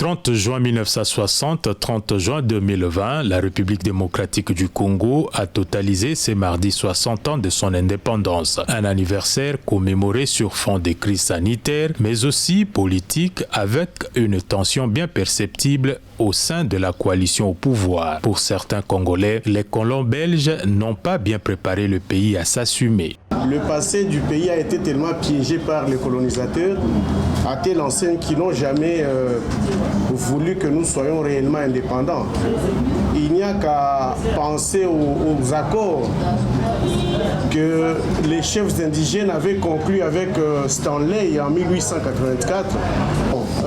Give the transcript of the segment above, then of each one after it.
30 juin 1960, 30 juin 2020, la République démocratique du Congo a totalisé ce mardi 60 ans de son indépendance. Un anniversaire commémoré sur fond de crise sanitaire, mais aussi politique, avec une tension bien perceptible au sein de la coalition au pouvoir. Pour certains Congolais, les colons belges n'ont pas bien préparé le pays à s'assumer. Le passé du pays a été tellement piégé par les colonisateurs, à telle enseigne qu'ils n'ont jamais voulu que nous soyons réellement indépendants. Il n'y a qu'à penser aux accords que les chefs indigènes avaient conclus avec Stanley en 1884.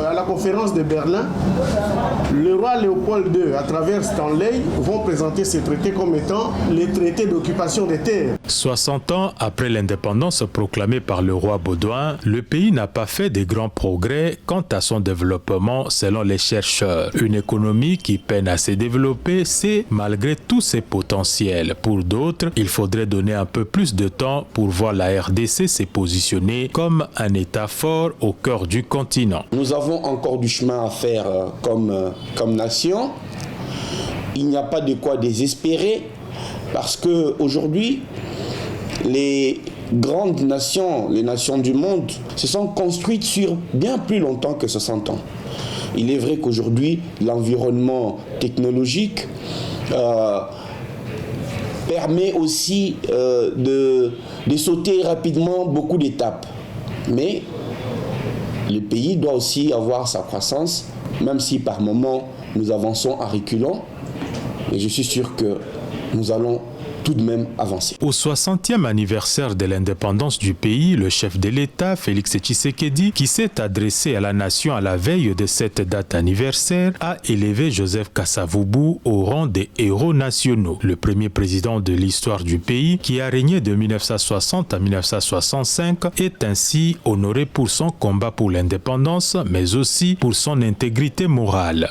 À la conférence de Berlin, le roi Léopold II, à travers Stanley, vont présenter ces traités comme étant les traités d'occupation des terres. 60 ans après l'indépendance proclamée par le roi Baudouin, le pays n'a pas fait de grands progrès quant à son développement selon les chercheurs. Une économie qui peine à se développer, c'est malgré tous ses potentiels. Pour d'autres, il faudrait donner un peu plus de temps pour voir la RDC se positionner comme un État fort au cœur du continent. Nous avons encore du chemin à faire comme nation. Il n'y a pas de quoi désespérer parce qu'aujourd'hui, les grandes nations, les nations du monde, se sont construites sur bien plus longtemps que 60 ans. Il est vrai qu'aujourd'hui, l'environnement technologique permet aussi de sauter rapidement beaucoup d'étapes. Mais le pays doit aussi avoir sa croissance, même si par moments nous avançons à reculons. Et je suis sûr que nous allons tout de même avancer. Au 60e anniversaire de l'indépendance du pays, le chef de l'État, Félix Tshisekedi, qui s'est adressé à la nation à la veille de cette date anniversaire, a élevé Joseph Kasavubu au rang des héros nationaux. Le premier président de l'histoire du pays, qui a régné de 1960 à 1965, est ainsi honoré pour son combat pour l'indépendance, mais aussi pour son intégrité morale.